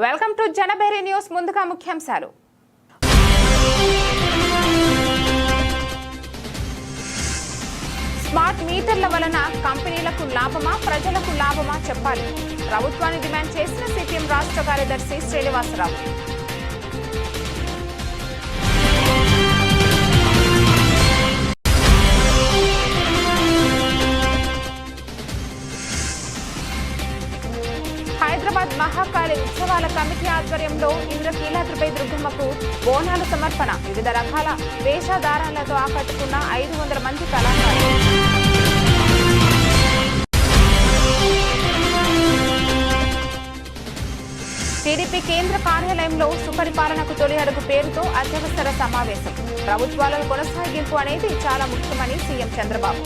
Welcome to జనబేరి news. ముందుగా ముఖ్యాంశాలు. Smart మీటర్ల వలన కంపెనీలకు లాభమా, ప్రజలకు లాభమా చెప్పాలి. ప్రభుత్వాన్ని డిమాండ్ చేసిన సిపిఎం రాష్ట్ర కార్యదర్శి శ్రీనివాసరావు. హైదరాబాద్ మహాకాళి ఉత్సవాల కమిటీ ఆధ్వర్యంలో ఇంద్రకీలాద్రిపై దుర్గమ్మకు బోనాల సమర్పణ. వివిధ రకాల వేషధారణలతో ఆకట్టుకున్న 500 మంది కళాకారులు. టీడీపీ కేంద్ర కార్యాలయంలో సుపరిపాలనకు తొలి అడుగు పేరుతో అత్యవసర సమావేశం. ప్రభుత్వాలను కొనసాగింపు అనేది చాలా ముఖ్యమని సీఎం చంద్రబాబు.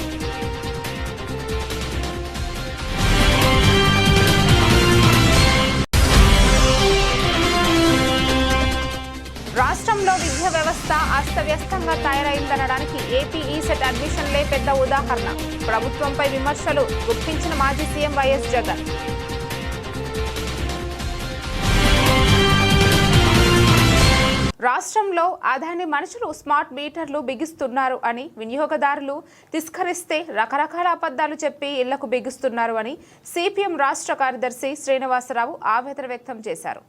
రాష్ట్రంలో విద్యా వ్యవస్థ అస్తవ్యస్తంగా తయారైందనడానికి ఏపీ ఈసెట్ అడ్మిషన్లే పెద్ద ఉదాహరణ. ప్రభుత్వంపై విమర్శలు గుప్పించిన మాజీ సీఎం వైఎస్ జగన్. రాష్ట్రంలో అదాని మనుషులు స్మార్ట్ మీటర్లు బిగిస్తున్నారు అని వినియోగదారులు తిస్కరిస్తే రకరకాల అబద్ధాలు చెప్పి ఇళ్లకు బిగిస్తున్నారు అని సిపిఎం రాష్ట్ర కార్యదర్శి శ్రీనివాసరావు ఆవేదన వ్యక్తం చేశారు.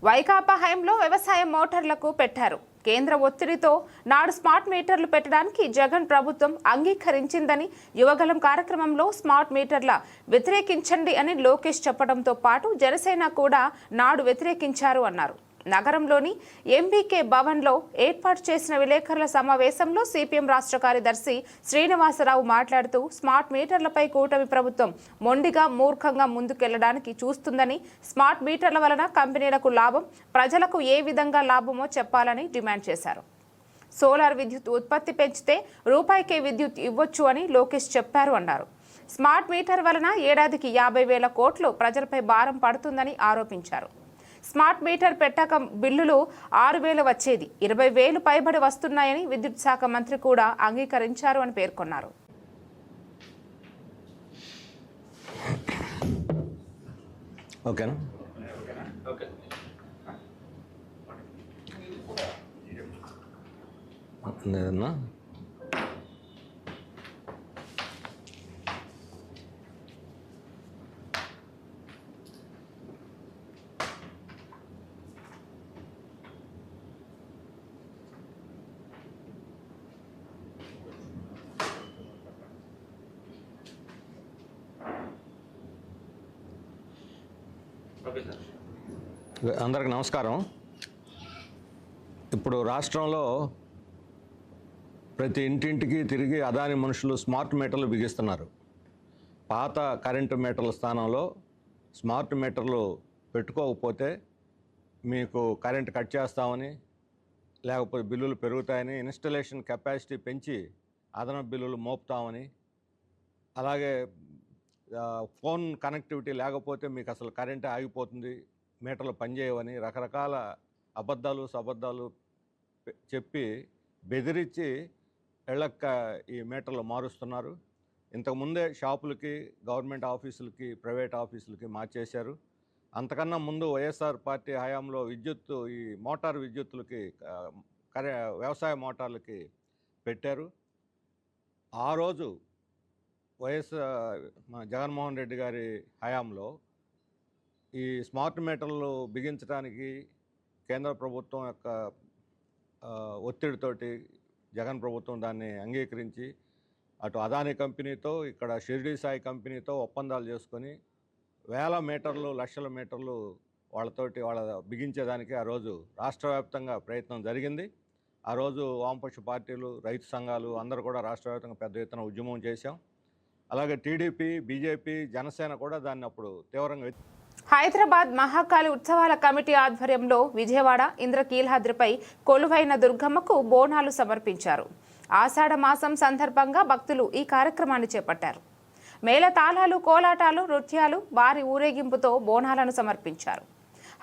వైకాపా హయాంలో వ్యవసాయ మోటార్లకు పెట్టారు. కేంద్ర ఒత్తిడితో నాడు స్మార్ట్ మీటర్లు పెట్టడానికి జగన్ ప్రభుత్వం అంగీకరించిందని యువగలం కార్యక్రమంలో స్మార్ట్ మీటర్ల వ్యతిరేకించండి అని లోకేష్ చెప్పడంతో పాటు జనసేన కూడా నాడు వ్యతిరేకించారు అన్నారు. నగరంలోని ఎంబీకే భవన్లో ఏర్పాటు చేసిన విలేకరుల సమావేశంలో సిపిఎం రాష్ట్ర కార్యదర్శి శ్రీనివాసరావు మాట్లాడుతూ స్మార్ట్ మీటర్లపై కూటమి ప్రభుత్వం మొండిగా మూర్ఖంగా ముందుకెళ్లడానికి చూస్తుందని, స్మార్ట్ మీటర్ల వలన కంపెనీలకు లాభం, ప్రజలకు ఏ విధంగా లాభమో చెప్పాలని డిమాండ్ చేశారు. సోలార్ విద్యుత్ ఉత్పత్తి పెంచితే రూపాయికే విద్యుత్ ఇవ్వొచ్చు అని లోకేష్ చెప్పారు అన్నారు. స్మార్ట్ మీటర్ వలన ఏడాదికి 50,000 కోట్లు ప్రజలపై భారం పడుతుందని ఆరోపించారు. స్మార్ట్ మీటర్ పెట్టక బిల్లులు 6,000 వచ్చేది 20,000 పైబడి వస్తున్నాయని విద్యుత్ శాఖ మంత్రి కూడా అంగీకరించారు అని పేర్కొన్నారు. అందరికి నమస్కారం. ఇప్పుడు రాష్ట్రంలో ప్రతి ఇంటింటికి తిరిగి అదాని మనుషులు స్మార్ట్ మీటర్లు బిగిస్తున్నారు. పాత కరెంటు మీటర్ల స్థానంలో స్మార్ట్ మీటర్లు పెట్టుకోకపోతే మీకు కరెంటు కట్ చేస్తామని, లేకపోతే బిల్లులు పెరుగుతాయని, ఇన్స్టలేషన్ కెపాసిటీ పెంచి అదనపు బిల్లులు మోపుతామని, అలాగే ఫోన్ కనెక్టివిటీ లేకపోతే మీకు అసలు కరెంటే ఆగిపోతుంది, మీటర్లు పనిచేయవని రకరకాల అబద్ధాలు చెప్పి బెదిరించి ఇళ్ళక్క ఈ మీటర్లు మారుస్తున్నారు. ఇంతకుముందే షాపులకి, గవర్నమెంట్ ఆఫీసులకి, ప్రైవేట్ ఆఫీసులకి మార్చేశారు. అంతకన్నా ముందు వైఎస్ఆర్ పార్టీ హయాంలో విద్యుత్తు, ఈ మోటార్ విద్యుత్తులకి, వ్యవసాయ మోటార్లకి పెట్టారు. ఆ రోజు జగన్మోహన్ రెడ్డి గారి హయాంలో ఈ స్మార్ట్ మీటర్లు బిగించడానికి కేంద్ర ప్రభుత్వం యొక్క ఒత్తిడితోటి జగన్ ప్రభుత్వం దాన్ని అంగీకరించి అటు అదాని కంపెనీతో, ఇక్కడ షిరిడి సాయి కంపెనీతో ఒప్పందాలు చేసుకొని వేల మీటర్లు, లక్షల మీటర్లు వాళ్ళ బిగించేదానికి ఆ రోజు రాష్ట్ర వ్యాప్తంగా ప్రయత్నం జరిగింది. ఆ రోజు వామపక్ష పార్టీలు, రైతు సంఘాలు అందరూ కూడా రాష్ట్ర వ్యాప్తంగా పెద్ద ఎత్తున ఉద్యమం చేశాం. అలాగే టీడీపీ, బీజేపీ, జనసేన కూడా దాన్ని అప్పుడు తీవ్రంగా. హైదరాబాద్ మహాకాళి ఉత్సవాల కమిటీ ఆధ్వర్యంలో విజయవాడ ఇంద్రకీలాద్రిపై కొలువైన దుర్గమ్మకు బోనాలు సమర్పించారు. ఆషాఢ మాసం సందర్భంగా భక్తులు ఈ కార్యక్రమాన్ని చేపట్టారు. మేళతాళాలు, కోలాటాలు, నృత్యాలు, భారీ ఊరేగింపుతో బోనాలను సమర్పించారు.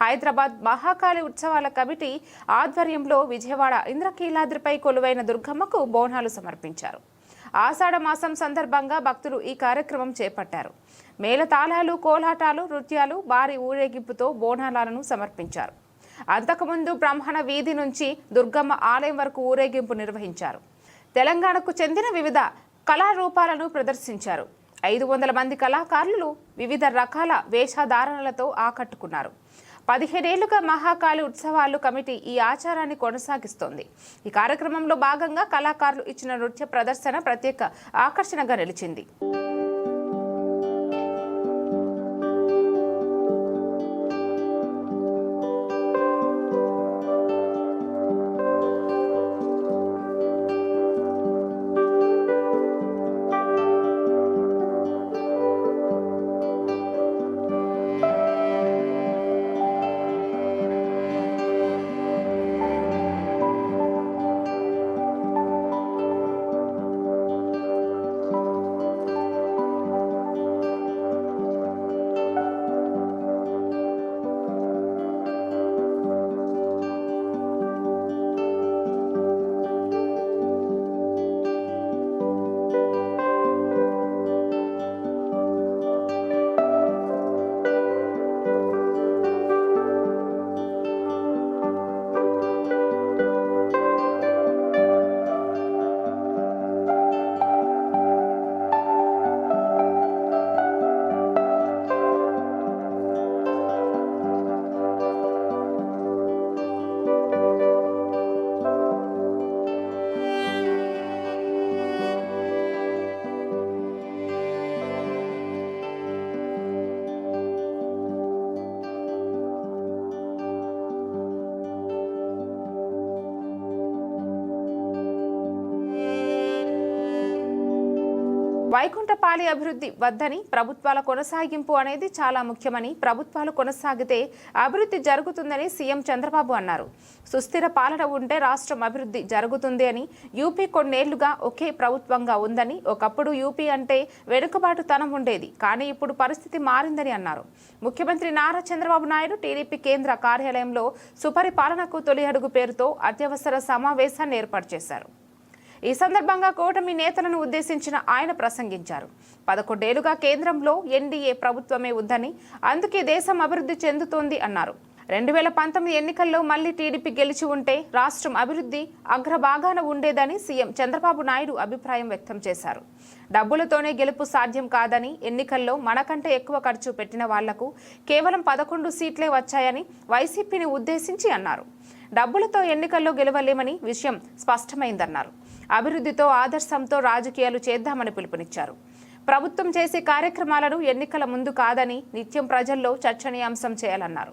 హైదరాబాద్ మహాకాళి ఉత్సవాల కమిటీ ఆధ్వర్యంలో విజయవాడ ఇంద్రకీలాద్రిపై కొలువైన దుర్గమ్మకు బోనాలు సమర్పించారు. ఆషాఢ మాసం సందర్భంగా భక్తులు ఈ కార్యక్రమం చేపట్టారు. మేళతాళాలు, కోలాటాలు, నృత్యాలు, భారీ ఊరేగింపుతో బోనాలను సమర్పించారు. అంతకుముందు బ్రాహ్మణ వీధి నుంచి దుర్గమ్మ ఆలయం వరకు ఊరేగింపు నిర్వహించారు. తెలంగాణకు చెందిన వివిధ కళారూపాలను ప్రదర్శించారు. 500 మంది కళాకారులు వివిధ రకాల వేషధారణలతో ఆకట్టుకున్నారు. 15 ఏళ్లుగా మహాకాళి ఉత్సవాలు కమిటీ ఈ ఆచారాన్ని కొనసాగిస్తోంది. ఈ కార్యక్రమంలో భాగంగా కళాకారులు ఇచ్చిన నృత్య ప్రదర్శన ప్రత్యేక ఆకర్షణగా నిలిచింది. వైకుంఠపాలి అభివృద్ధి వద్దని ప్రభుత్వాల కొనసాగింపు అనేది చాలా ముఖ్యమని, ప్రభుత్వాలు కొనసాగితే అభివృద్ధి జరుగుతుందని సీఎం చంద్రబాబు అన్నారు. సుస్థిర పాలన ఉంటే రాష్ట్రం అభివృద్ధి జరుగుతుంది అని, యూపీ కొన్నేళ్లుగా ఒకే ప్రభుత్వంగా ఉందని, ఒకప్పుడు యూపీ అంటే వెనుకబాటుతనం ఉండేది, కానీ ఇప్పుడు పరిస్థితి మారిందని అన్నారు. ముఖ్యమంత్రి నారా చంద్రబాబు నాయుడు టీడీపీ కేంద్ర కార్యాలయంలో సుపరిపాలనకు తొలి అడుగు పేరుతో అత్యవసర సమావేశాన్ని ఏర్పాటు చేశారు. ఈ సందర్భంగా కూటమి నేతలను ఉద్దేశించిన ఆయన ప్రసంగించారు. 11 ఏళ్లుగా కేంద్రంలో ఎన్డీఏ ప్రభుత్వమే ఉందని, అందుకే దేశం అభివృద్ధి చెందుతోంది అన్నారు. 2019 ఎన్నికల్లో మళ్లీ టీడీపీ గెలిచి ఉంటే రాష్ట్రం అభివృద్ధి అగ్రభాగాన ఉండేదని సీఎం చంద్రబాబు నాయుడు అభిప్రాయం వ్యక్తం చేశారు. డబ్బులతోనే గెలుపు సాధ్యం కాదని, ఎన్నికల్లో మనకంటే ఎక్కువ ఖర్చు పెట్టిన వాళ్లకు కేవలం 11 సీట్లే వచ్చాయని వైసీపీని ఉద్దేశించి అన్నారు. డబ్బులతో ఎన్నికల్లో గెలవలేమని విషయం స్పష్టమైందన్నారు. అభివృద్ధితో, ఆదర్శంతో రాజకీయాలు చేద్దామని పిలుపునిచ్చారు. ప్రభుత్వం చేసే కార్యక్రమాలను ఎన్నికల ముందు కాదని, నిత్యం ప్రజల్లో చర్చనీయాంశం చేయాలన్నారు.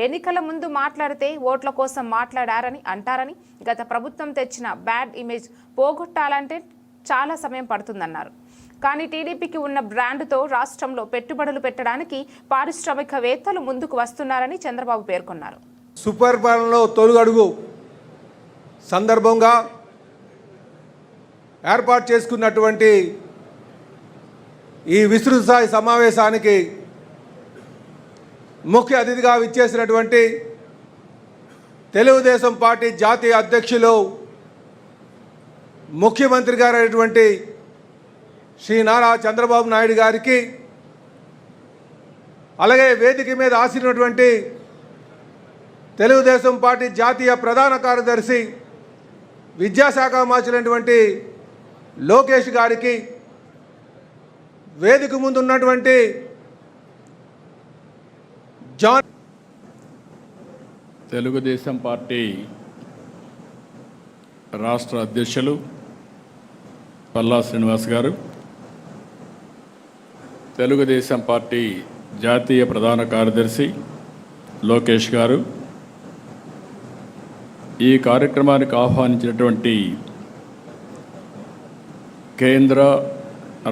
ఎన్నికల ముందు మాట్లాడితే ఓట్ల కోసం మాట్లాడారని అంటారని, గత ప్రభుత్వం తెచ్చిన బ్యాడ్ ఇమేజ్ పోగొట్టాలంటే చాలా సమయం పడుతుందన్నారు. కానీ టీడీపీకి ఉన్న బ్రాండ్తో రాష్ట్రంలో పెట్టుబడులు పెట్టడానికి పారిశ్రామికవేత్తలు ముందుకు వస్తున్నారని చంద్రబాబు పేర్కొన్నారు. సూపర్ పాలనలో తొలుగడుగు సందర్భంగా ఏర్పాటు చేసుకున్నటువంటి ఈ విస్తృత స్థాయి సమావేశానికి ముఖ్య అతిథిగా విచ్చేసినటువంటి తెలుగుదేశం పార్టీ జాతీయ అధ్యక్షులు, ముఖ్యమంత్రి గారు అయినటువంటి శ్రీ నారా చంద్రబాబు నాయుడు గారికి, అలాగే వేదిక మీద ఆసీనున్నటువంటి తెలుగుదేశం పార్టీ జాతీయ ప్రధాన కార్యదర్శి, విద్యాశాఖ మంత్రి లోకేష్ గారికి, వేదిక ముందు ఉన్నటువంటి తెలుగుదేశం పార్టీ రాష్ట్ర అధ్యక్షులు పల్లా శ్రీనివాస్ గారు, తెలుగుదేశం పార్టీ జాతీయ ప్రధాన కార్యదర్శి లోకేష్ గారు, ఈ కార్యక్రమానికి ఆహ్వానించినటువంటి కేంద్ర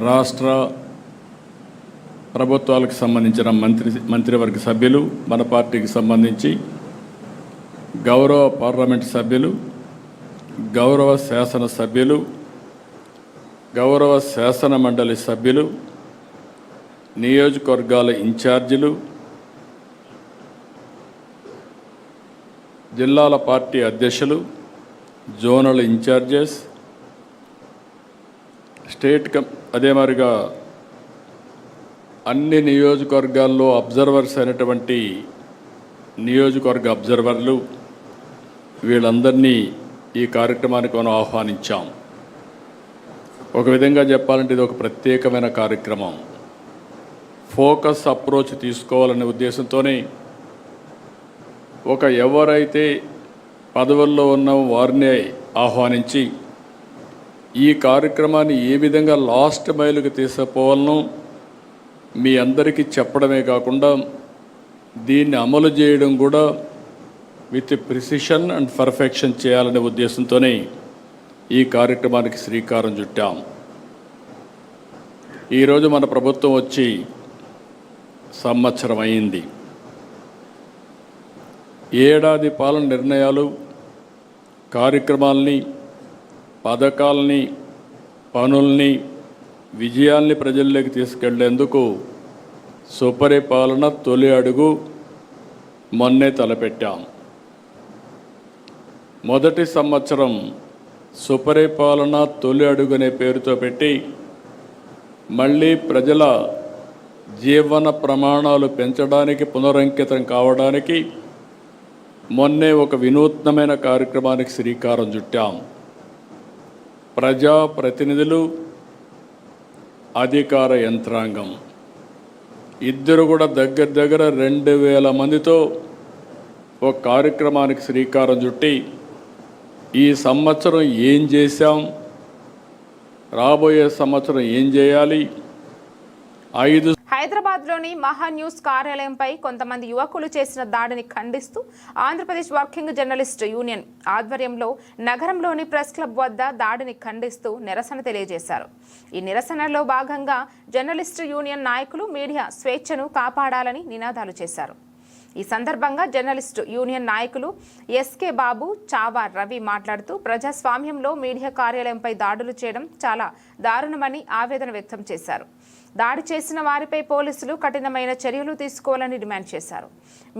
రాష్ట్ర ప్రభుత్వాలకు సంబంధించిన మంత్రివర్గ సభ్యులు, మన పార్టీకి సంబంధించి గౌరవ పార్లమెంట్ సభ్యులు, గౌరవ శాసన సభ్యులు, గౌరవ శాసన మండలి సభ్యులు, నియోజకవర్గాల ఇన్ఛార్జీలు, జిల్లాల పార్టీ అధ్యక్షులు, జోనల్ ఇన్ఛార్జెస్, అదే మాదిరిగా అన్ని నియోజకవర్గాల్లో అబ్జర్వర్స్ అయినటువంటి నియోజకవర్గ అబ్జర్వర్లు వీళ్ళందరినీ ఈ కార్యక్రమానికి మనం ఆహ్వానించాం. ఒక విధంగా చెప్పాలంటే ఇది ఒక ప్రత్యేకమైన కార్యక్రమం. ఫోకస్ అప్రోచ్ తీసుకోవాలనే ఉద్దేశంతోనే ఎవరైతే పదవుల్లో ఉన్న వారిని ఆహ్వానించి ఈ కార్యక్రమాన్ని ఏ విధంగా లాస్ట్ మైలుకి తీసుకుపోవాలనో మీ అందరికీ చెప్పడమే కాకుండా దీన్ని అమలు చేయడం కూడా విత్ ప్రిసిషన్ అండ్ పర్ఫెక్షన్ చేయాలనే ఉద్దేశంతోనే ఈ కార్యక్రమానికి శ్రీకారం చుట్టాం. ఈరోజు మన ప్రభుత్వం వచ్చి సంవత్సరం అయింది. ఏడాది పాలన నిర్ణయాలు, కార్యక్రమాలని, పథకాలని, పనుల్ని, విజయాల్ని ప్రజల్లోకి తీసుకెళ్లేందుకు సుపరిపాలన తొలి అడుగు మొన్నే తలపెట్టాం. మొదటి సంవత్సరం సుపరిపాలన తొలి అడుగు అనే పేరుతో పెట్టి మళ్ళీ ప్రజల జీవన ప్రమాణాలు పెంచడానికి, పునరంకితం కావడానికి మొన్నే ఒక వినూత్నమైన కార్యక్రమానికి శ్రీకారం చుట్టాం. ప్రజాప్రతినిధులు, అధికార యంత్రాంగం ఇద్దరు కూడా దగ్గర 2000 మందితో ఒక కార్యక్రమానికి శ్రీకారం చుట్టి ఈ సంవత్సరం ఏం చేశాం, రాబోయే సంవత్సరం ఏం చేయాలి, హైదరాబాద్లోని మహా న్యూస్ కార్యాలయంపై కొంతమంది యువకులు చేసిన దాడిని ఖండిస్తూ ఆంధ్రప్రదేశ్ వర్కింగ్ జర్నలిస్ట్ యూనియన్ ఆధ్వర్యంలో నగరంలోని ప్రెస్ క్లబ్ వద్ద దాడిని ఖండిస్తూ నిరసన తెలియజేశారు. ఈ నిరసనలో భాగంగా జర్నలిస్ట్ యూనియన్ నాయకులు మీడియా స్వేచ్ఛను కాపాడాలని నినాదాలు చేశారు. ఈ సందర్భంగా జర్నలిస్టు యూనియన్ నాయకులు ఎస్కే బాబు, చావా రవి మాట్లాడుతూ ప్రజాస్వామ్యంలో మీడియా కార్యాలయంపై దాడులు చేయడం చాలా దారుణమని ఆవేదన వ్యక్తం చేశారు. దాడి చేసిన వారిపై పోలీసులు కఠినమైన చర్యలు తీసుకోవాలని డిమాండ్ చేశారు.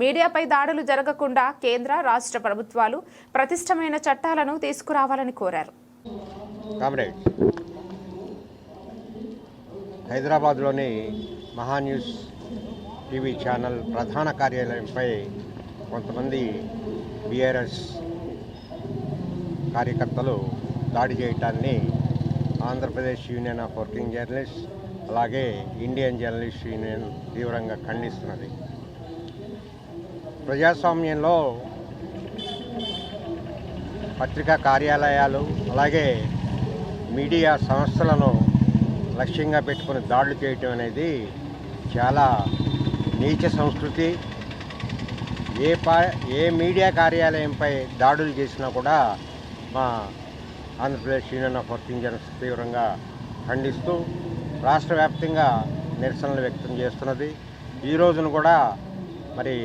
మీడియాపై దాడులు జరగకుండా కేంద్ర, రాష్ట్ర ప్రభుత్వాలు ప్రతిష్టమైన చట్టాలను తీసుకురావాలని కోరారు. హైదరాబాద్లోని మహా న్యూస్ టీవీ ఛానల్ ప్రధాన కార్యాలయంపై కొంతమంది బీఆర్ఎస్ కార్యకర్తలు దాడి చేయటాన్ని Andhra Pradesh union of working journalist అలాగే ఇండియన్ జర్నలిస్ట్ యూనియన్ తీవ్రంగా ఖండిస్తున్నది. ప్రజాస్వామ్యంలో పత్రికా కార్యాలయాలు అలాగే మీడియా సంస్థలను లక్ష్యంగా పెట్టుకుని దాడులు చేయటం అనేది చాలా నీచ సంస్కృతి. ఏ మీడియా కార్యాలయంపై దాడులు చేసినా కూడా మా Andhra Pradesh union of working journalist తీవ్రంగా ఖండిస్తూ రాష్ట్ర వ్యాప్తంగా నిరసనలు వ్యక్తం చేస్తున్నది. ఈ రోజున కూడా మరి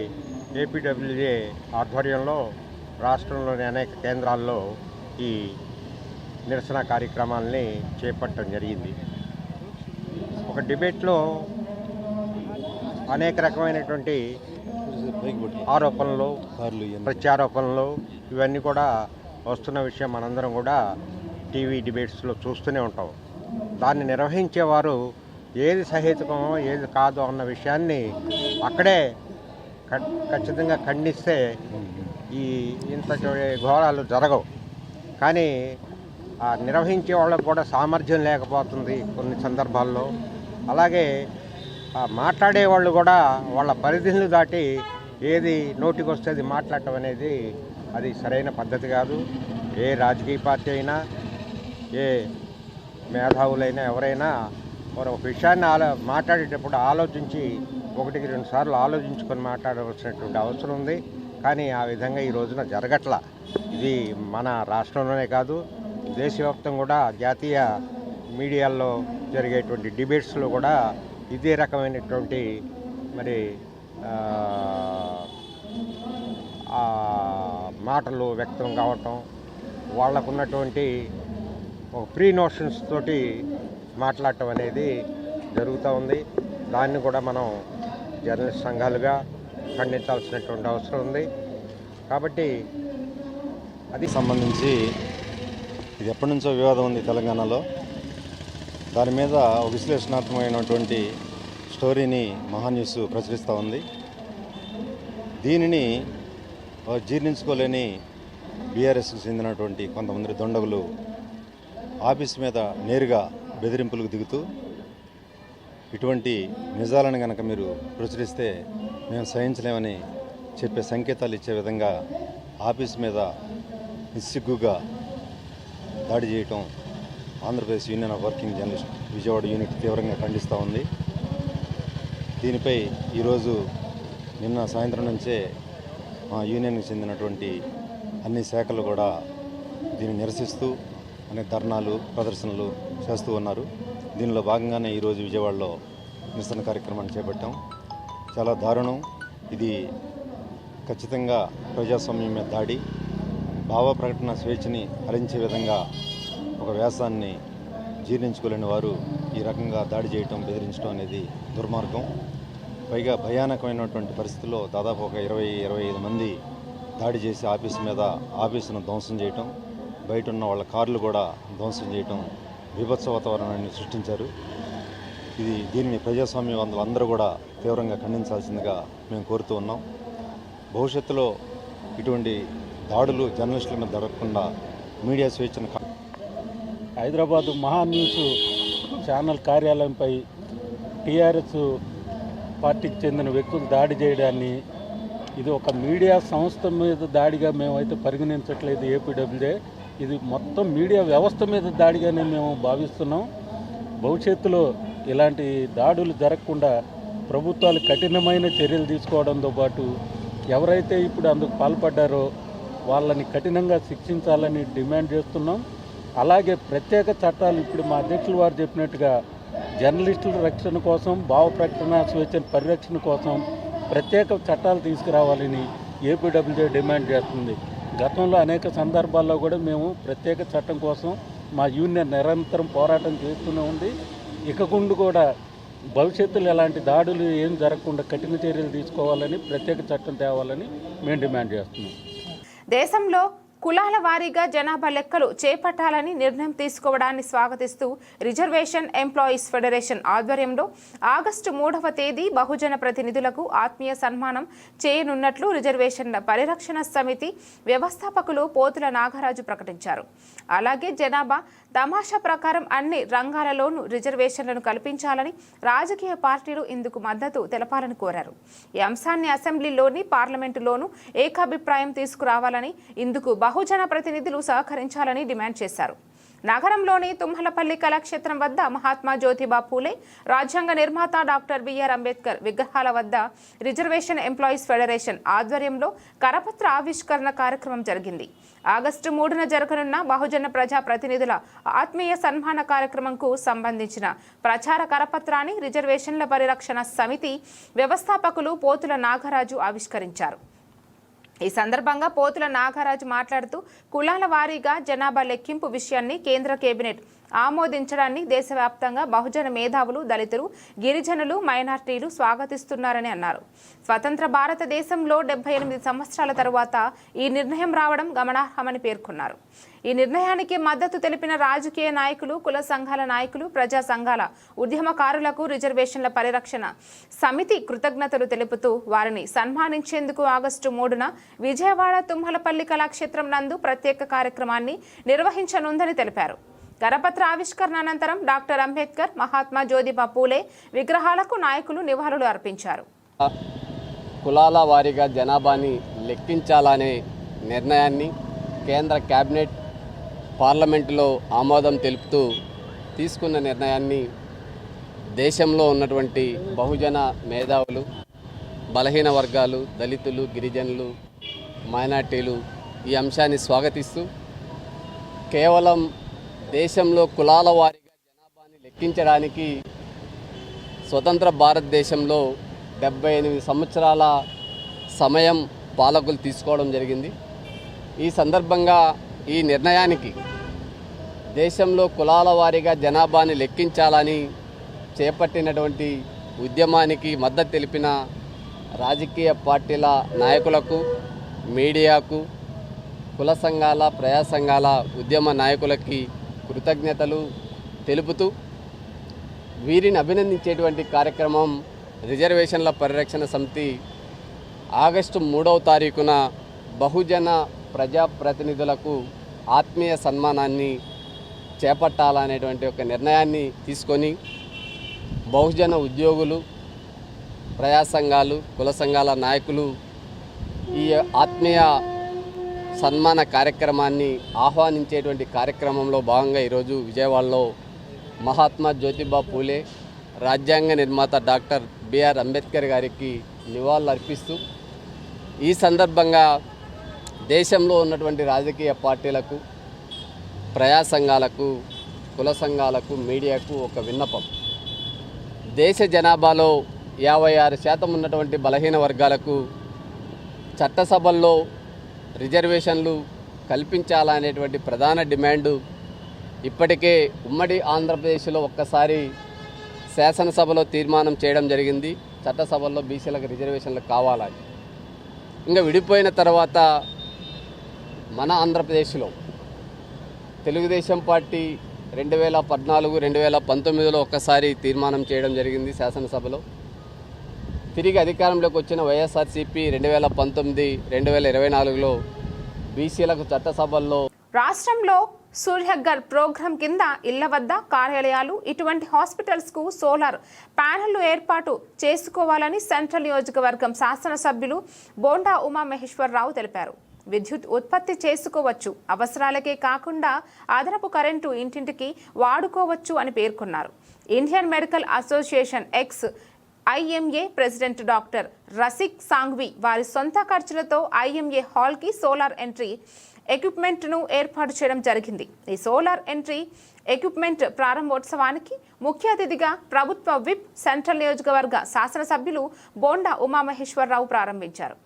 ఏపీడబ్ల్యూజే ఆధ్వర్యంలో రాష్ట్రంలోని అనేక కేంద్రాల్లో ఈ నిరసన కార్యక్రమాలని చేపట్టడం జరిగింది. ఒక డిబేట్లో అనేక రకమైనటువంటి ఆరోపణలు, ప్రత్యారోపణలు ఇవన్నీ కూడా వస్తున్న విషయం మనందరం కూడా టీవీ డిబేట్స్లో చూస్తూనే ఉంటాం. దాన్ని నిర్వహించేవారు ఏది సహేతుకమో ఏది కాదో అన్న విషయాన్ని అక్కడే ఖచ్చితంగా ఖండిస్తే ఇంత ఘోరాలు జరగవు. కానీ నిర్వహించే వాళ్ళకు కూడా సామర్థ్యం లేకపోతుంది కొన్ని సందర్భాల్లో. అలాగే మాట్లాడే వాళ్ళు కూడా వాళ్ళ పరిధిని దాటి ఏది నోటికి వస్తే అది మాట్లాడటం అనేది అది సరైన పద్ధతి కాదు. ఏ రాజకీయ పార్టీ అయినా, ఏ మేధావులైనా, ఎవరైనా ఒక విషయాన్ని మాట్లాడేటప్పుడు ఆలోచించి 1-2 సార్లు ఆలోచించుకొని మాట్లాడవలసినటువంటి అవసరం ఉంది. కానీ ఆ విధంగా ఈ రోజున జరగట్లా. ఇది మన రాష్ట్రంలోనే కాదు, దేశవ్యాప్తంగా కూడా జాతీయ మీడియాల్లో జరిగేటువంటి డిబేట్స్లో కూడా ఇదే రకమైనటువంటి మరి మాటలు వ్యక్తం కావటం, వాళ్ళకున్నటువంటి ఒక ప్రీ నోషన్స్ తోటి మాట్లాడటం అనేది జరుగుతూ ఉంది. దాన్ని కూడా మనం జర్నలిస్ట్ సంఘాలుగా ఖండించాల్సినటువంటి అవసరం ఉంది. కాబట్టి అది సంబంధించి ఇది ఎప్పటి నుంచో వివాదం ఉంది తెలంగాణలో. దాని మీద ఒక విశ్లేషణాత్మకమైనటువంటి స్టోరీని మహాన్యూస్ ప్రచురిస్తూ ఉంది. దీనిని జీర్ణించుకోలేని బీఆర్ఎస్కు చెందినటువంటి కొంతమంది దొండగులు ఆఫీస్ మీద నేరుగా బెదిరింపులకు దిగుతూ ఇటువంటి నిజాలను కనుక మీరు ప్రచురిస్తే మేము సహించలేమని చెప్పే సంకేతాలు ఇచ్చే విధంగా ఆఫీస్ మీద నిస్సిగ్గుగా దాడి చేయటం Andhra Pradesh union of working journalist Vijayawada unit తీవ్రంగా ఖండిస్తూ ఉంది. దీనిపై ఈరోజు నిన్న సాయంత్రం నుంచే మా యూనియన్కి చెందినటువంటి అన్ని శాఖలు కూడా దీన్ని నిరసిస్తూ అనేక ధర్నాలు ప్రదర్శనలు చేస్తూ ఉన్నారు. దీనిలో భాగంగానే ఈరోజు విజయవాడలో నిరసన కార్యక్రమాన్ని చేపట్టాం. చాలా దారుణం. ఇది ఖచ్చితంగా ప్రజాస్వామ్యం మీద దాడి, భావ ప్రకటన స్వేచ్ఛని హరించే విధంగా ఒక వ్యాసాన్ని జీర్ణించుకోలేని వారు ఈ రకంగా దాడి చేయటం, బెదిరించడం అనేది దుర్మార్గం. పైగా భయానకమైనటువంటి పరిస్థితుల్లో దాదాపు ఒక 20-25 మంది దాడి చేసి ఆఫీసును ధ్వంసం చేయటం, బయట ఉన్న వాళ్ళ కార్లు కూడా ధ్వంసం చేయటం, బీభత్స వాతావరణాన్ని సృష్టించారు. దీనిని ప్రజాస్వామ్యవాదులు అందరూ కూడా తీవ్రంగా ఖండించాల్సిందిగా మేము కోరుతూ ఉన్నాం. భవిష్యత్తులో ఇటువంటి దాడులు జర్నలిస్టుల మీద జరగకుండా మీడియా స్వేచ్ఛను హైదరాబాదు మహాన్యూస్ ఛానల్ కార్యాలయంపై టీఆర్ఎస్ పార్టీకి చెందిన వ్యక్తులు దాడి చేయడాన్ని ఇది ఒక మీడియా సంస్థ మీద దాడిగా మేమైతే పరిగణించట్లేదు. ఏపీడబ్ల్యూజే ఇది మొత్తం మీడియా వ్యవస్థ మీద దాడిగానే మేము భావిస్తున్నాం. భవిష్యత్తులో ఇలాంటి దాడులు జరగకుండా ప్రభుత్వాలు కఠినమైన చర్యలు తీసుకోవడంతో పాటు ఎవరైతే ఇప్పుడు అందుకు పాల్పడ్డారో వాళ్ళని కఠినంగా శిక్షించాలని డిమాండ్ చేస్తున్నాం. అలాగే ప్రత్యేక చట్టాలు ఇప్పుడు మా అధ్యక్షులు వారు చెప్పినట్టుగా జర్నలిస్టుల రక్షణ కోసం, భావ ప్రకటన స్వేచ్ఛ పరిరక్షణ కోసం ప్రత్యేక చట్టాలు తీసుకురావాలని ఏపీడబ్ల్యూజే డిమాండ్ చేస్తుంది. గతంలో అనేక సందర్భాల్లో కూడా మేము ప్రత్యేక చట్టం కోసం మా యూనియన్ నిరంతరం పోరాటం చేస్తూనే ఉంది. ఇక ముందు కూడా భవిష్యత్తులో ఎలాంటి దాడులు ఏం జరగకుండా కఠిన చర్యలు తీసుకోవాలని, ప్రత్యేక చట్టం తేవాలని మేము డిమాండ్ చేస్తున్నాం. దేశంలో కులాల వారీగా జనాభా లెక్కలు చేపట్టాలని నిర్ణయం తీసుకోవడాన్ని స్వాగతిస్తూ రిజర్వేషన్ ఎంప్లాయీస్ ఫెడరేషన్ ఆధ్వర్యంలో ఆగస్టు 3వ తేదీ బహుజన ప్రతినిధులకు ఆత్మీయ సన్మానం చేయనున్నట్లు రిజర్వేషన్ల పరిరక్షణ సమితి వ్యవస్థాపకులు పోతుల నాగరాజు ప్రకటించారు. అలాగే జనాభా తమాషా ప్రకారం అన్ని రంగాలలోనూ రిజర్వేషన్లను కల్పించాలని రాజకీయ పార్టీలు ఇందుకు మద్దతు తెలపాలని కోరారు. ఈ అంశాన్ని అసెంబ్లీలోని పార్లమెంటులోనూ ఏకాభిప్రాయం తీసుకురావాలని, ఇందుకు బహుజన ప్రతినిధులు సహకరించాలని డిమాండ్ చేశారు. నగరంలోని తుమ్మలపల్లి కళాక్షేత్రం వద్ద మహాత్మా జ్యోతిబా పూలే, రాజ్యాంగ నిర్మాత డాక్టర్ బిఆర్ అంబేద్కర్ విగ్రహాల వద్ద రిజర్వేషన్ ఎంప్లాయీస్ ఫెడరేషన్ ఆధ్వర్యంలో కరపత్ర ఆవిష్కరణ కార్యక్రమం జరిగింది. ఆగస్టు 3న జరగనున్న బహుజన ప్రజా ప్రతినిధుల ఆత్మీయ సన్మాన కార్యక్రమంకు సంబంధించిన ప్రచార కరపత్రాన్ని రిజర్వేషన్ల పరిరక్షణ సమితి వ్యవస్థాపకులు పోతుల నాగరాజు ఆవిష్కరించారు. ఈ సందర్భంగా పోతుల నాగరాజు మాట్లాడుతూ కులాల వారీగా జనాభా లెక్కింపు విషయాన్ని కేంద్ర కేబినెట్ ఆమోదించడాన్ని దేశవ్యాప్తంగా బహుజన మేధావులు, దళితులు, గిరిజనులు, మైనార్టీలు స్వాగతిస్తున్నారని అన్నారు. స్వతంత్ర భారతదేశంలో 78 సంవత్సరాల తరువాత ఈ నిర్ణయం రావడం గమనార్హమని పేర్కొన్నారు. ఈ నిర్ణయానికి మద్దతు తెలిపిన రాజకీయ నాయకులు, కుల సంఘాల నాయకులు, ప్రజా సంఘాల ఉద్యమకారులకు రిజర్వేషన్ల పరిరక్షణ సమితి కృతజ్ఞతలు తెలుపుతూ వారిని సన్మానించేందుకు ఆగస్టు 3న విజయవాడ తుమ్మలపల్లి కళాక్షేత్రం నందు ప్రత్యేక కార్యక్రమాన్ని నిర్వహించనుందని తెలిపారు. కరపత్ర ఆవిష్కరణ అనంతరం డాక్టర్ అంబేద్కర్, మహాత్మా జ్యోతిబా పూలే విగ్రహాలకు నాయకులు నివాళులు అర్పించారు. కులాల వారీగా జనాభాని లెక్కించాలనే నిర్ణయాన్ని కేంద్ర కేబినెట్ పార్లమెంటులో ఆమోదం తెలుపుతూ తీసుకున్న నిర్ణయాన్ని దేశంలో ఉన్నటువంటి బహుజన మేధావులు, బలహీన వర్గాలు, దళితులు, గిరిజనులు, మైనార్టీలు ఈ అంశాన్ని స్వాగతిస్తూ కేవలం దేశంలో కులాల వారీగా జనాభాని లెక్కించడానికి స్వతంత్ర భారతదేశంలో 78 సంవత్సరాల సమయం పాలకులు తీసుకోవడం జరిగింది. ఈ సందర్భంగా ఈ నిర్ణయానికి దేశంలో కులాల వారీగా జనాభాని లెక్కించాలని చేపట్టినటువంటి ఉద్యమానికి మద్దతు తెలిపిన రాజకీయ పార్టీల నాయకులకు, మీడియాకు, కుల సంఘాల, ప్రజా సంఘాల ఉద్యమ నాయకులకి కృతజ్ఞతలు తెలుపుతూ వీరిని అభినందించేటువంటి కార్యక్రమం రిజర్వేషన్ల పరిరక్షణ సమితి ఆగస్టు 3వ తారీఖున బహుజన ప్రజాప్రతినిధులకు ఆత్మీయ సన్మానాన్ని చేపట్టాలనేటువంటి ఒక నిర్ణయాన్ని తీసుకొని బహుజన ఉద్యోగులు, ప్రజా సంఘాలు, కుల సంఘాల నాయకులు ఈ ఆత్మీయ సన్మాన కార్యక్రమాన్ని ఆహ్వానించేటువంటి కార్యక్రమంలో భాగంగా ఈరోజు విజయవాడలో మహాత్మా జ్యోతిబా పూలే, రాజ్యాంగ నిర్మాత డాక్టర్ బిఆర్ అంబేద్కర్ గారికి నివాళులు అర్పిస్తూ ఈ సందర్భంగా దేశంలో ఉన్నటువంటి రాజకీయ పార్టీలకు, ప్రజా సంఘాలకు, కుల సంఘాలకు, మీడియాకు ఒక విన్నపం. దేశ జనాభాలో 56% ఉన్నటువంటి బలహీన వర్గాలకు చట్టసభల్లో రిజర్వేషన్లు కల్పించాలనేటువంటి ప్రధాన డిమాండు ఇప్పటికే ఉమ్మడి ఆంధ్రప్రదేశ్లో ఒక్కసారి శాసనసభలో తీర్మానం చేయడం జరిగింది. చట్టసభల్లో బీసీలకు రిజర్వేషన్లు కావాలని. ఇంకా విడిపోయిన తర్వాత మన ఆంధ్రప్రదేశ్లో తెలుగుదేశం పార్టీ 2014, 2019లో ఒక్కసారి తీర్మానం చేయడం జరిగింది శాసనసభలో. తిరిగి అధికారంలోకి వచ్చిన వైఎస్ఆర్సీపీ 2019, 2024లో బీసీలకు చట్టసభల్లో రాష్ట్రంలో సూర్యఘర్ ప్రోగ్రాం కింద ఇళ్ల వద్ద, కార్యాలయాలు, ఇటువంటి హాస్పిటల్స్కు సోలార్ ప్యానెళ్లు ఏర్పాటు చేసుకోవాలని సెంట్రల్ నియోజకవర్గం శాసనసభ్యులు బోండా ఉమామహేశ్వరరావు తెలిపారు. విద్యుత్ ఉత్పత్తి చేసుకోవచ్చు, అవసరాలకే కాకుండా అదనపు కరెంటు ఇంటింటికి వాడుకోవచ్చు అని పేర్కొన్నారు. Indian medical association IMA president doctor Rasikh Sanghvi వారి సొంత ఖర్చులతో IMA హాల్కి సోలార్ ఎంట్రీ ఎక్విప్మెంట్ను ఏర్పాటు చేయడం జరిగింది. ఈ సోలార్ ఎంట్రీ ఎక్విప్మెంట్ ప్రారంభోత్సవానికి ముఖ్య అతిథిగా ప్రభుత్వ విప్, సెంట్రల్ నియోజకవర్గ శాసనసభ్యులు బోండా ఉమామహేశ్వరరావు ప్రారంభించారు.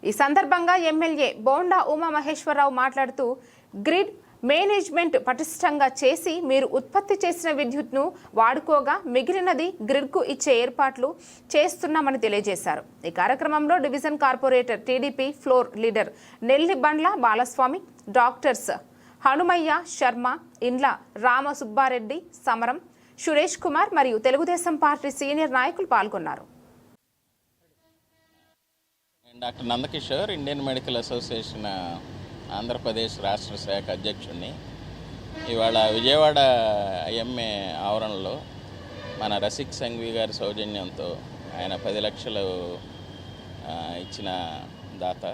ఈ సందర్భంగా ఎమ్మెల్యే బోండా ఉమామహేశ్వరరావు మాట్లాడుతూ, గ్రిడ్ మేనేజ్మెంట్ పటిష్టంగా చేసి మీరు ఉత్పత్తి చేసిన విద్యుత్ను వాడుకోగా మిగిలినది గ్రిడ్కు ఇచ్చే ఏర్పాట్లు చేస్తున్నామని తెలియజేశారు. ఈ కార్యక్రమంలో division corporator TDP floor leader Nellibandla Balaswamy, doctors Hanumaiah Sharma, Indla Ramasubba Reddy, సమరం, సురేష్ కుమార్ మరియు తెలుగుదేశం పార్టీ సీనియర్ నాయకులు పాల్గొన్నారు. Doctor Nandakishore, Indian medical association Andhra Pradesh రాష్ట్ర శాఖ అధ్యక్షుడిని. ఇవాళ విజయవాడ IMA ఆవరణలో మన రసిక్ సంఘవి గారి సౌజన్యంతో ఆయన 10 లక్షలు ఇచ్చిన దాత.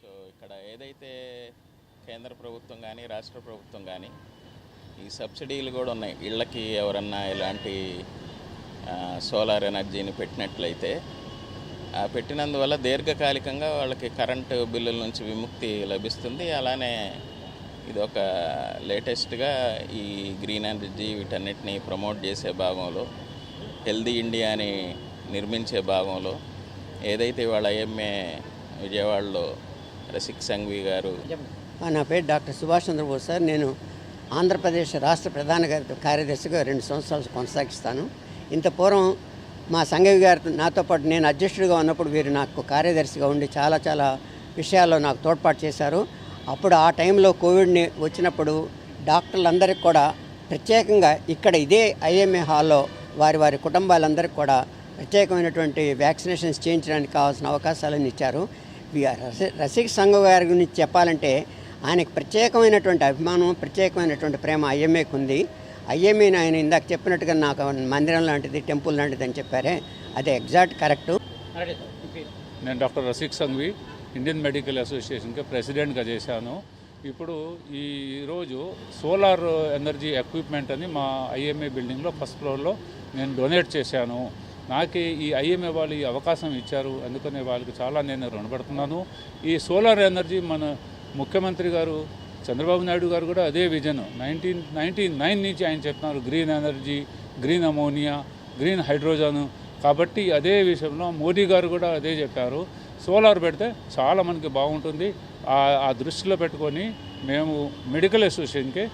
సో ఇక్కడ ఏదైతే కేంద్ర ప్రభుత్వం కానీ రాష్ట్ర ప్రభుత్వం కానీ ఈ సబ్సిడీలు కూడా ఉన్నాయి. ఇళ్ళకి ఎవరన్నా ఇలాంటి సోలార్ ఎనర్జీని పెట్టినట్లయితే పెట్టినందువల్ల దీర్ఘకాలికంగా వాళ్ళకి కరెంటు బిల్లుల నుంచి విముక్తి లభిస్తుంది. అలానే ఇది ఒక లేటెస్ట్గా ఈ గ్రీన్ ఎనర్జీ వీటన్నిటిని ప్రమోట్ చేసే భాగంలో, హెల్దీ ఇండియాని నిర్మించే భాగంలో ఏదైతే ఇవాళ IMA విజయవాడలో రసిక్ సంఘవి గారు. నా పేరు డాక్టర్ సుభాష్ చంద్రబోస్ సార్. నేను ఆంధ్రప్రదేశ్ రాష్ట్ర ప్రధాన కార్యదర్శిగా 2 సంవత్సరాలు కొనసాగిస్తాను. ఇంత పూర్వం మా సంఘవి గారు నాతో పాటు నేను అధ్యక్షుడిగా ఉన్నప్పుడు వీరు నాకు కార్యదర్శిగా ఉండి చాలా విషయాల్లో నాకు తోడ్పాటు చేశారు. అప్పుడు ఆ టైంలో కోవిడ్ని వచ్చినప్పుడు డాక్టర్లందరికీ కూడా ప్రత్యేకంగా ఇక్కడ ఇదే IMA హాల్లో వారి కుటుంబాలందరికీ కూడా ప్రత్యేకమైనటువంటి వ్యాక్సినేషన్స్ చేయించడానికి కావాల్సిన అవకాశాలను ఇచ్చారు. రసిక్ సంఘవి గారి గురించి చెప్పాలంటే ఆయనకు ప్రత్యేకమైనటువంటి అభిమానం, ప్రత్యేకమైనటువంటి ప్రేమ IMAకు ఉంది. IMA ఆయన ఇందాక చెప్పినట్టుగా నాకు మందిరం లాంటిది, టెంపుల్ లాంటిది అని చెప్పారే, అదే ఎగ్జాక్ట్ కరెక్టు. నేను doctor Rasik Sanghavi Indian medical అసోసియేషన్కి ప్రెసిడెంట్గా చేశాను. ఇప్పుడు ఈరోజు సోలార్ ఎనర్జీ ఎక్విప్మెంట్ అని మా IMA బిల్డింగ్లో ఫస్ట్ ఫ్లోర్లో నేను డొనేట్ చేశాను. నాకు ఈ IMA వాళ్ళు ఈ అవకాశం ఇచ్చారు, అందుకనే వాళ్ళకి చాలా నేను రుణపడుతున్నాను. ఈ సోలార్ ఎనర్జీ మన ముఖ్యమంత్రి గారు చంద్రబాబు నాయుడు గారు కూడా అదే విజన్ 1999 నుంచి ఆయన చెప్తున్నారు, green energy, green ammonia, green hydrogen. కాబట్టి అదే విషయంలో మోడీ గారు కూడా అదే చెప్పారు, సోలార్ పెడితే చాలా మనకి బాగుంటుంది. ఆ దృష్టిలో పెట్టుకొని మేము మెడికల్ అసోసియేషన్కి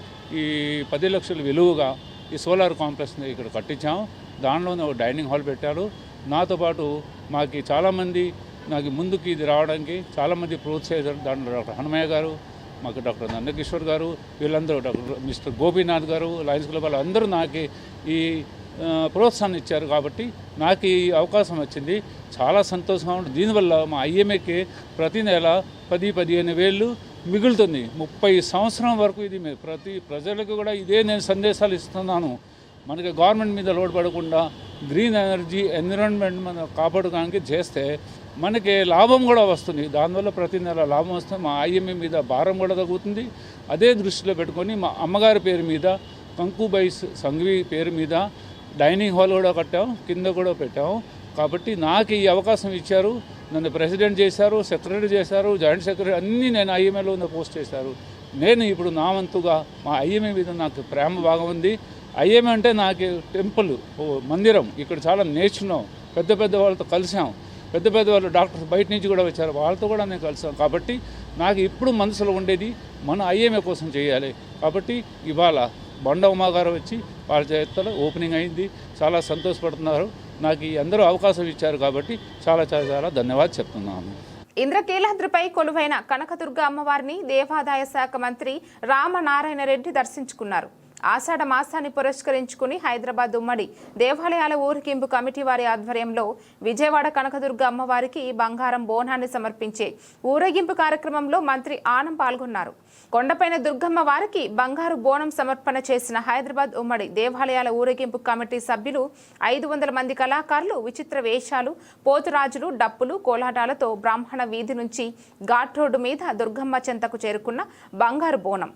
ఈ 10 లక్షల విలువగా ఈ సోలార్ కాంప్లెక్స్ని ఇక్కడ కట్టించాము. దానిలోనే ఒక డైనింగ్ హాల్ పెట్టారు. నాతో పాటు మాకు చాలామంది నాకు ముందుకు ఇది రావడానికి చాలామంది ప్రోత్సహించారు. దాంట్లో డాక్టర్ హనుమయ్య గారు, మాకు డాక్టర్ నందకిషోర్ గారు, వీళ్ళందరూ, డాక్టర్ మిస్టర్ గోపీనాథ్ గారు, లయన్స్ క్లబ్ అందరూ నాకు ఈ ప్రోత్సాహం ఇచ్చారు. కాబట్టి నాకు ఈ అవకాశం వచ్చింది, చాలా సంతోషంగా ఉంటుంది. దీనివల్ల మా ఐఎంఏకి ప్రతి నెల 10-15 వేలు మిగులుతుంది. 30 సంవత్సరం వరకు ఇది ప్రతి ప్రజలకు కూడా ఇదే నేను సందేశాలు ఇస్తున్నాను. మనకి గవర్నమెంట్ మీద లోడ్ పడకుండా గ్రీన్ ఎనర్జీ ఎన్విరాన్మెంట్ మనం కాపాడుకోవడానికి చేస్తే మనకి లాభం కూడా వస్తుంది. దానివల్ల ప్రతి నెల లాభం వస్తుంది. మా ఐఎంఏ మీద భారం కూడా తగ్గుతుంది. అదే దృష్టిలో పెట్టుకొని మా అమ్మగారి పేరు మీద కంకుబైస్ సంఘవి పేరు మీద డైనింగ్ హాల్ కూడా కట్టాము, కింద కూడా పెట్టాము. కాబట్టి నాకు ఈ అవకాశం ఇచ్చారు. నన్ను ప్రెసిడెంట్ చేశారు, సెక్రటరీ చేశారు, జాయింట్ సెక్రటరీ అన్నీ నేను ఐఎంఏలో ఉన్న పోస్ట్ చేశారు. నేను ఇప్పుడు నా వంతుగా మా ఐఎంఏ మీద నాకు ప్రేమ బాగా ఉంది. ఐఎంఏ అంటే నాకు టెంపుల్, మందిరం. ఇక్కడ చాలా నేర్చుకున్నాం, పెద్ద పెద్ద వాళ్ళతో కలిసాం. పెద్ద పెద్ద వాళ్ళు డాక్టర్స్ బయట నుంచి కూడా వచ్చారు, వాళ్ళతో కూడా నేను కలిసాం. కాబట్టి నాకు ఇప్పుడు మనసులో ఉండేది మన ఐఎంఏ కోసం చేయాలి. కాబట్టి ఇవాళ బండమ్మ గారు వచ్చి వాళ్ళ చేతలో ఓపెనింగ్ అయింది. చాలా సంతోషపడుతున్నారు. నాకు ఈ అందరూ అవకాశం ఇచ్చారు కాబట్టి చాలా చాలా చాలా ధన్యవాదాలు చెప్తున్నాను. ఇంద్రకీలాద్రిపై కొలువైన కనకదుర్గ అమ్మవారిని దేవాదాయ శాఖ మంత్రి రామనారాయణ రెడ్డి దర్శించుకున్నారు. ఆషాఢ మాసాన్ని పురస్కరించుకుని హైదరాబాద్ ఉమ్మడి దేవాలయాల ఊరేగింపు కమిటీ వారి ఆధ్వర్యంలో విజయవాడ కనకదుర్గ అమ్మవారికి బంగారం బోనాన్ని సమర్పించే ఊరేగింపు కార్యక్రమంలో మంత్రి ఆనం పాల్గొన్నారు. కొండపైన దుర్గమ్మ వారికి బంగారు బోనం సమర్పణ చేసిన హైదరాబాద్ ఉమ్మడి దేవాలయాల ఊరేగింపు కమిటీ సభ్యులు 500 మంది కళాకారులు విచిత్ర వేషాలు, పోతురాజులు, డప్పులు, కోలాటాలతో బ్రాహ్మణ వీధి నుంచి ఘాట్ రోడ్డు మీద దుర్గమ్మ చెంతకు చేరుకున్న బంగారు బోనం.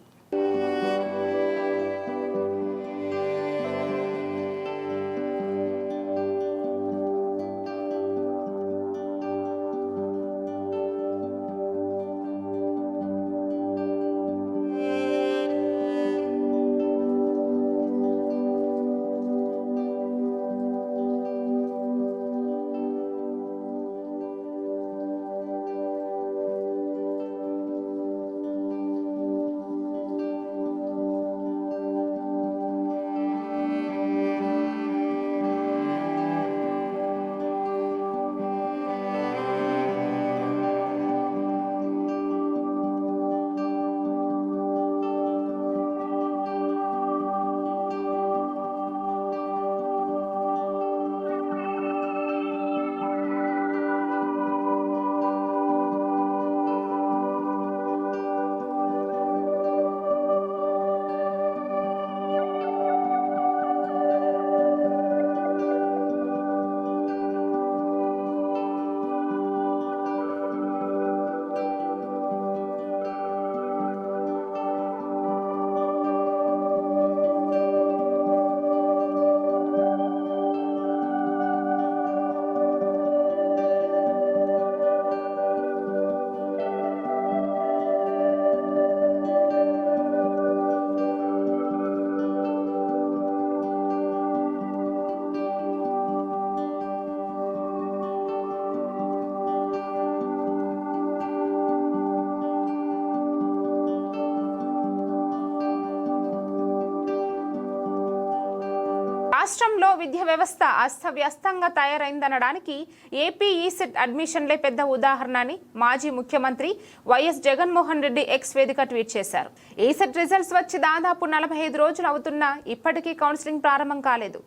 రాష్ట్రంలో విద్యా వ్యవస్థ అస్తవ్యస్తంగా తయారైందనడానికి ఏపీ ఈసెట్ అడ్మిషన్లే పెద్ద ఉదాహరణ అని మాజీ ముఖ్యమంత్రి వైఎస్ జగన్మోహన్ రెడ్డి ఎక్స్ వేదిక ట్వీట్ చేశారు. ఈసెట్ రిజల్ట్స్ వచ్చి దాదాపు 45 రోజులు అవుతున్నా ఇప్పటికీ కౌన్సిలింగ్ ప్రారంభం కాలేదు.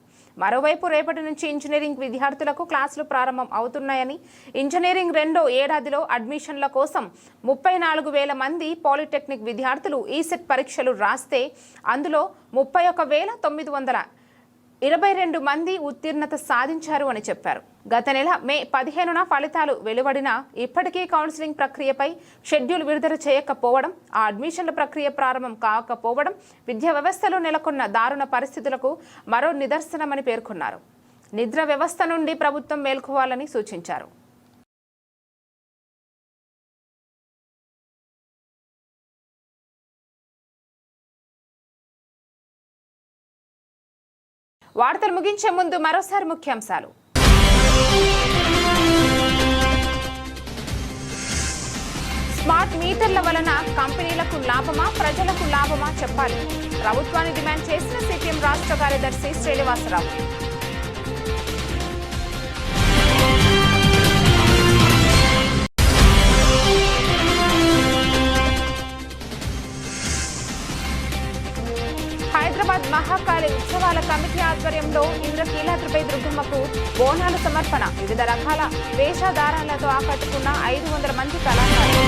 మరోవైపు రేపటి నుంచి ఇంజనీరింగ్ విద్యార్థులకు క్లాసులు ప్రారంభం అవుతున్నాయని, ఇంజనీరింగ్ రెండో ఏడాదిలో అడ్మిషన్ల కోసం 34,000 మంది పాలిటెక్నిక్ విద్యార్థులు ఈసెట్ పరీక్షలు రాస్తే అందులో 31,922 మంది ఉత్తీర్ణత సాధించారు అని చెప్పారు. గత నెల మే 15న ఫలితాలు వెలువడినా ఇప్పటికీ కౌన్సిలింగ్ ప్రక్రియపై షెడ్యూల్ విడుదల చేయకపోవడం, ఆ అడ్మిషన్ల ప్రక్రియ ప్రారంభం కాకపోవడం విద్యా వ్యవస్థలో నెలకొన్న దారుణ పరిస్థితులకు మరో నిదర్శనమని పేర్కొన్నారు. నిద్ర వ్యవస్థ నుండి ప్రభుత్వం మేల్కోవాలని సూచించారు. వార్తలు ముగించే ముందు మరోసారి ముఖ్యాంశాలు. స్మార్ట్ మీటర్ల వలన కంపెనీలకు లాభమా, ప్రజలకు లాభమా చెప్పాలి. ప్రభుత్వాన్ని డిమాండ్ చేసిన సిపిఎం రాష్ట్ర కార్యదర్శి శ్రీనివాసరావు. హైదరాబాద్ మహాకాళి ఉత్సవాల కమిటీ ఆధ్వర్యంలో ఇంద్రకీలాద్రిపై దుర్గమ్మకు బోనాల సమర్పణ. వివిధ రకాల వేషధారణలతో ఆకట్టుకున్న 500 మంది కళాకారులు.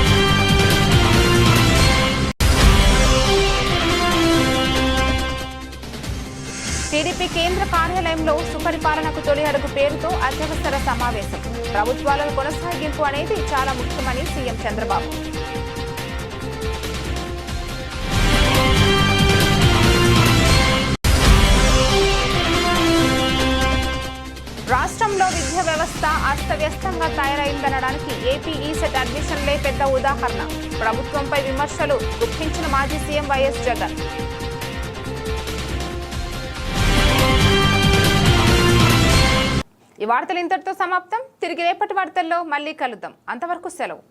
టీడీపీ కేంద్ర కార్యాలయంలో సుపరిపాలనకు తొలి అడుగు పేరుతో అత్యవసర సమావేశం. ప్రభుత్వాల కొనసాగింపు అనేది చాలా ముఖ్యమని సీఎం చంద్రబాబు. రాష్ట్రంలో విద్యా వ్యవస్థ అస్తవ్యస్తంగా తయారైందనడానికి ఏపీ ఈసెట్ అడ్మిషన్లే పెద్ద ఉదాహరణ. ప్రభుత్వంపై విమర్శలు గుప్పించిన మాజీ సీఎం వైఎస్ జగన్. ఈ వార్తలు ఇంతటితో సమాప్తం. తిరిగి రేపటి వార్తల్లో మళ్ళీ కలుద్దాం. అంతవరకు సెలవు.